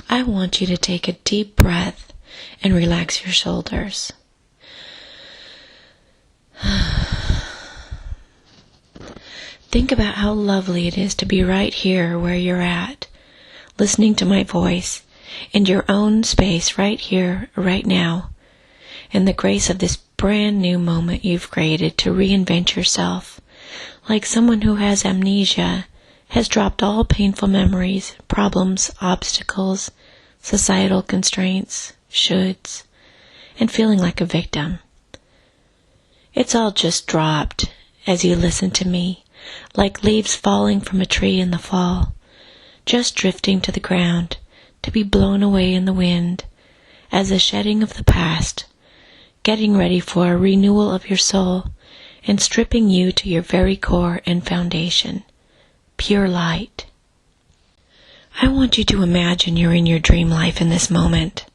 I want you to take a deep breath and relax your shoulders. Think about how lovely it is to be right here where you're at, listening to my voice, in your own space right here, right now, in the grace of this brand new moment you've created to reinvent yourself, like someone who has amnesia, has dropped all painful memories, problems, obstacles, societal constraints, shoulds, and feeling like a victim. It's all just dropped as you listen to me, like leaves falling from a tree in the fall, just drifting to the ground, to be blown away in the wind, as a shedding of the past, getting ready for a renewal of your soul, and stripping you to your very core and foundation, pure light. I want you to imagine you're in your dream life in this moment.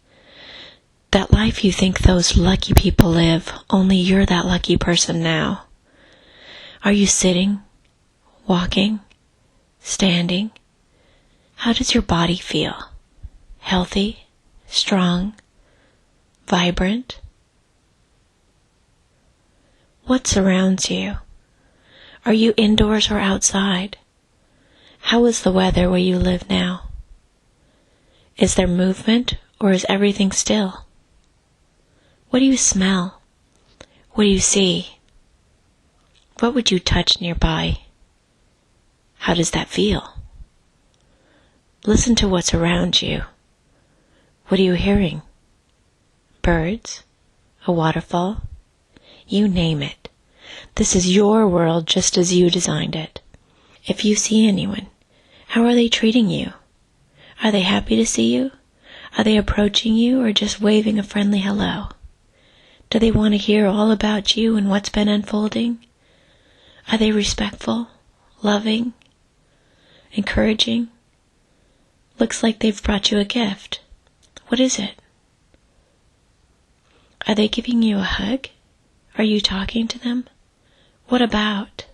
That life you think those lucky people live, only you're that lucky person now. Are you sitting, walking, standing? How does your body feel? Healthy, strong, vibrant? What surrounds you? Are you indoors or outside? How is the weather where you live now? Is there movement or is everything still? What do you smell? What do you see? What would you touch nearby? How does that feel? Listen to what's around you. What are you hearing? Birds? A waterfall? You name it. This is your world just as you designed it. If you see anyone, how are they treating you? Are they happy to see you? Are they approaching you or just waving a friendly hello? Do they want to hear all about you and what's been unfolding? Are they respectful, loving, encouraging? Looks like they've brought you a gift. What is it? Are they giving you a hug? Are you talking to them? What about?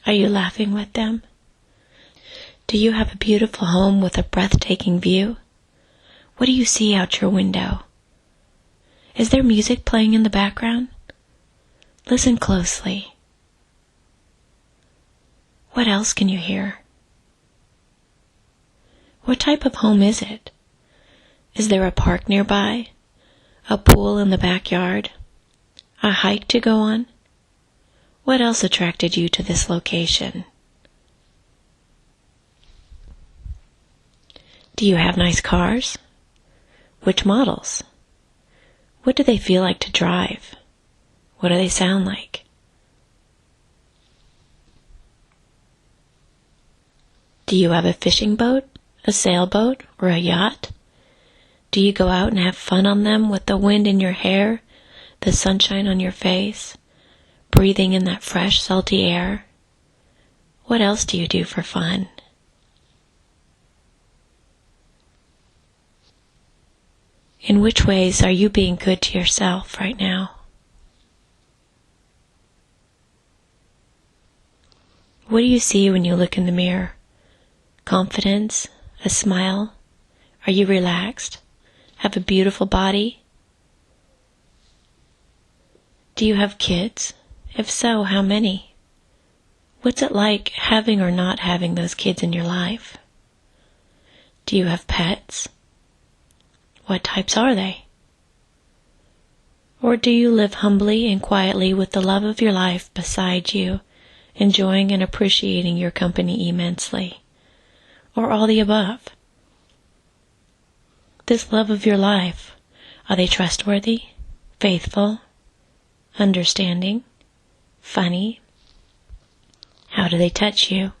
Are you laughing with them? Do you have a beautiful home with a breathtaking view? What do you see out your window? Is there music playing in the background? Listen closely. What else can you hear? What type of home is it? Is there a park nearby? A pool in the backyard? A hike to go on? What else attracted you to this location? Do you have nice cars? Which models? What do they feel like to drive? What do they sound like? Do you have a fishing boat, a sailboat, or a yacht? Do you go out and have fun on them with the wind in your hair, the sunshine on your face, breathing in that fresh, salty air? What else do you do for fun? In which ways are you being good to yourself right now? What do you see when you look in the mirror? Confidence? A smile? Are you relaxed? Have a beautiful body? Do you have kids? If so, how many? What's it like having or not having those kids in your life? Do you have pets? What types are they? Or do you live humbly and quietly with the love of your life beside you, enjoying and appreciating your company immensely? Or all the above? This love of your life, are they trustworthy, faithful, understanding, funny? How do they touch you?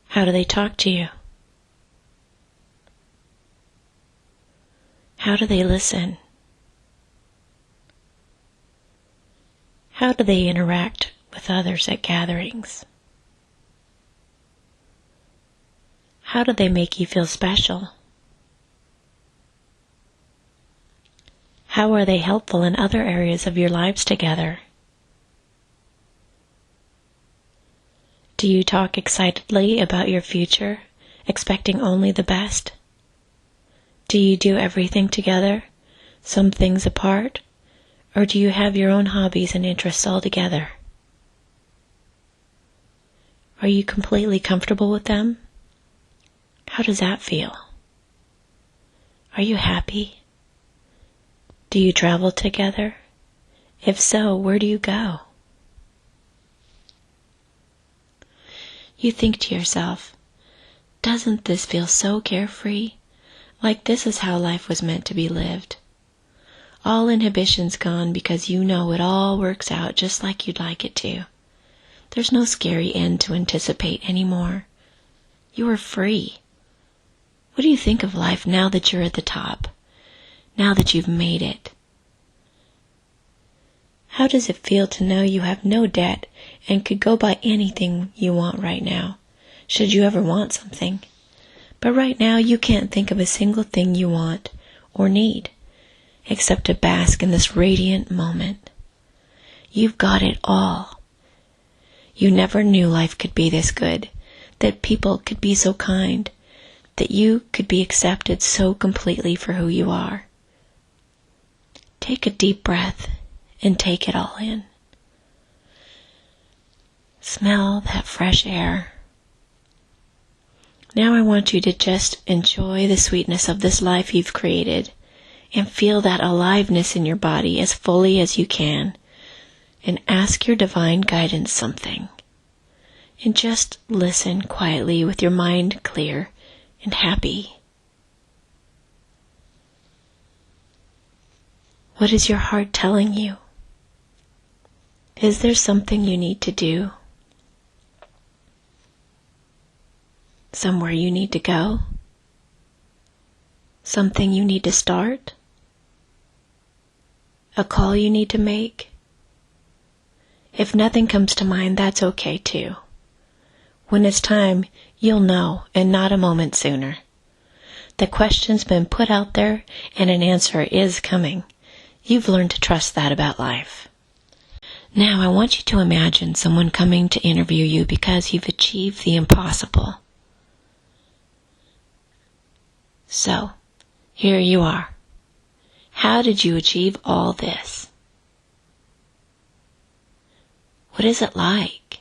How do they talk to you? How do they listen? How do they interact with others at gatherings? How do they make you feel special? How are they helpful in other areas of your lives together? Do you talk excitedly about your future expecting only the best? Do you do everything together, some things apart, or do you have your own hobbies and interests all together? Are you completely comfortable with them? How does that feel? Are you happy? Do you travel together? If so, where do you go? You think to yourself, doesn't this feel so carefree? Like this is how life was meant to be lived. All inhibitions gone because you know it all works out just like you'd like it to. There's no scary end to anticipate anymore. You are free. What do you think of life now that you're at the top? Now that you've made it? How does it feel to know you have no debt and could go buy anything you want right now, should you ever want something? But right now you can't think of a single thing you want or need, except to bask in this radiant moment. You've got it all. You never knew life could be this good, that people could be so kind, that you could be accepted so completely for who you are. Take a deep breath and take it all in. Smell that fresh air. Now I want you to just enjoy the sweetness of this life you've created and feel that aliveness in your body as fully as you can, and ask your divine guidance something. And just listen quietly with your mind clear and happy. What is your heart telling you? Is there something you need to do? Somewhere you need to go? Something you need to start? A call you need to make? If nothing comes to mind, that's okay too. When it's time, you'll know, and not a moment sooner. The question's been put out there, and an answer is coming. You've learned to trust that about life. Now I want you to imagine someone coming to interview you because you've achieved the impossible. So, here you are. How did you achieve all this? What is it like?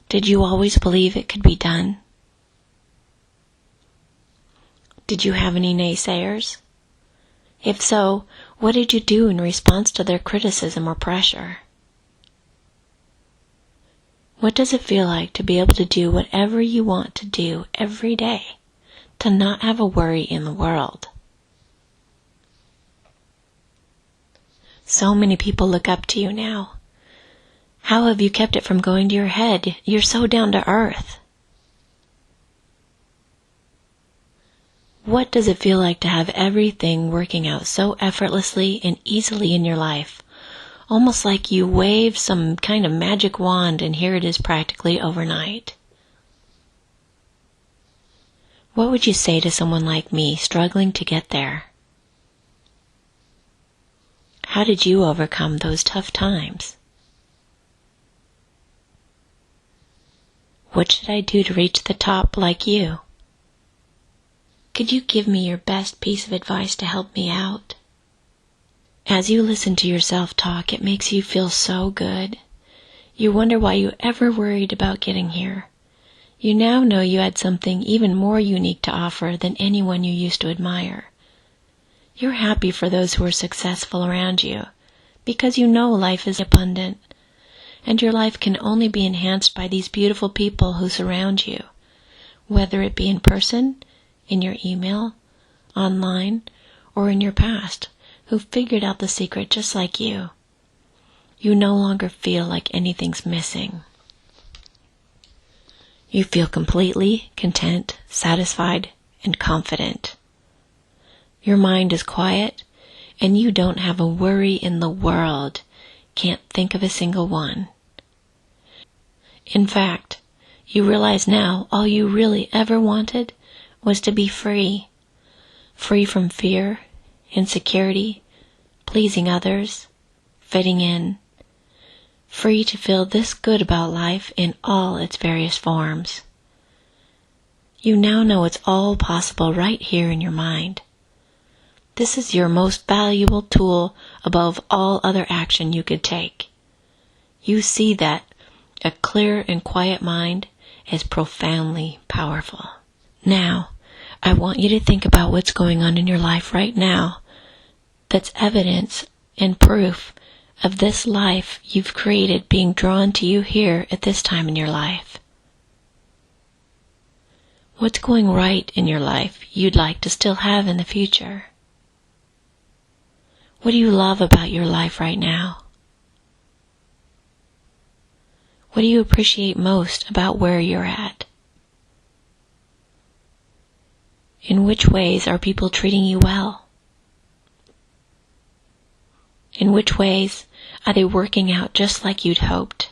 Did you always believe it could be done? Did you have any naysayers? If so, what did you do in response to their criticism or pressure? What does it feel like to be able to do whatever you want to do every day, to not have a worry in the world? So many people look up to you now. How have you kept it from going to your head? You're so down to earth. What does it feel like to have everything working out so effortlessly and easily in your life? Almost like you wave some kind of magic wand and here it is practically overnight. What would you say to someone like me struggling to get there? How did you overcome those tough times? What should I do to reach the top like you? Could you give me your best piece of advice to help me out? As you listen to yourself talk, it makes you feel so good. You wonder why you ever worried about getting here. You now know you had something even more unique to offer than anyone you used to admire. You're happy for those who are successful around you, because you know life is abundant, and your life can only be enhanced by these beautiful people who surround you, whether it be in person, in your email, online, or in your past, who figured out the secret just like you. You no longer feel like anything's missing. You feel completely content, satisfied, and confident. Your mind is quiet, and you don't have a worry in the world. Can't think of a single one. In fact, you realize now all you really ever wanted was to be free. Free from fear, insecurity, pleasing others, fitting in. free to feel this good about life in all its various forms. You now know it's all possible right here in your mind. This is your most valuable tool above all other action you could take. You see that a clear and quiet mind is profoundly powerful. Now, I want you to think about what's going on in your life right now that's evidence and proof of this life you've created being drawn to you here at this time in your life. What's going right in your life you'd like to still have in the future? What do you love about your life right now? What do you appreciate most about where you're at? In which ways are people treating you well? In which ways are they working out just like you'd hoped?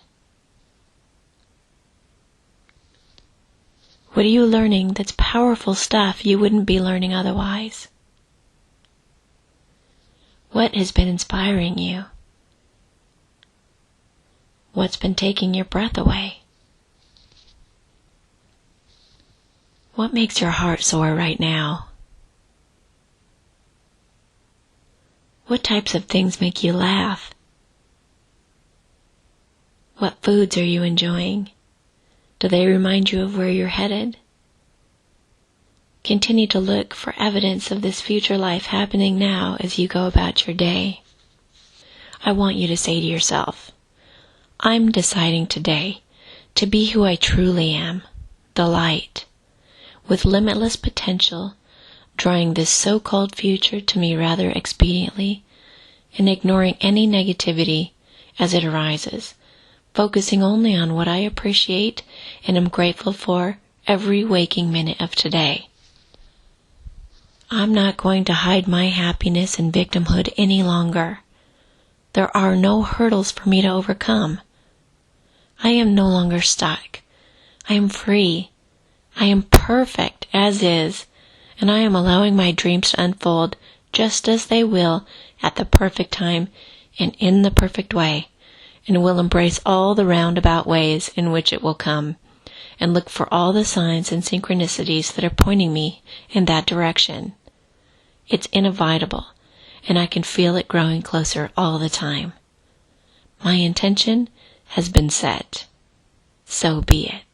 What are you learning that's powerful stuff you wouldn't be learning otherwise? What has been inspiring you? What's been taking your breath away? What makes your heart soar right now? What types of things make you laugh? What foods are you enjoying? Do they remind you of where you're headed? Continue to look for evidence of this future life happening now as you go about your day. I want you to say to yourself, I'm deciding today to be who I truly am, the light, with limitless potential, drawing this so-called future to me rather expediently and ignoring any negativity as it arises, focusing only on what I appreciate and am grateful for every waking minute of today. I'm not going to hide my happiness and victimhood any longer. There are no hurdles for me to overcome. I am no longer stuck. I am free. I am perfect as is, and I am allowing my dreams to unfold just as they will at the perfect time and in the perfect way, and will embrace all the roundabout ways in which it will come, and look for all the signs and synchronicities that are pointing me in that direction. It's inevitable, and I can feel it growing closer all the time. My intention has been set. So be it.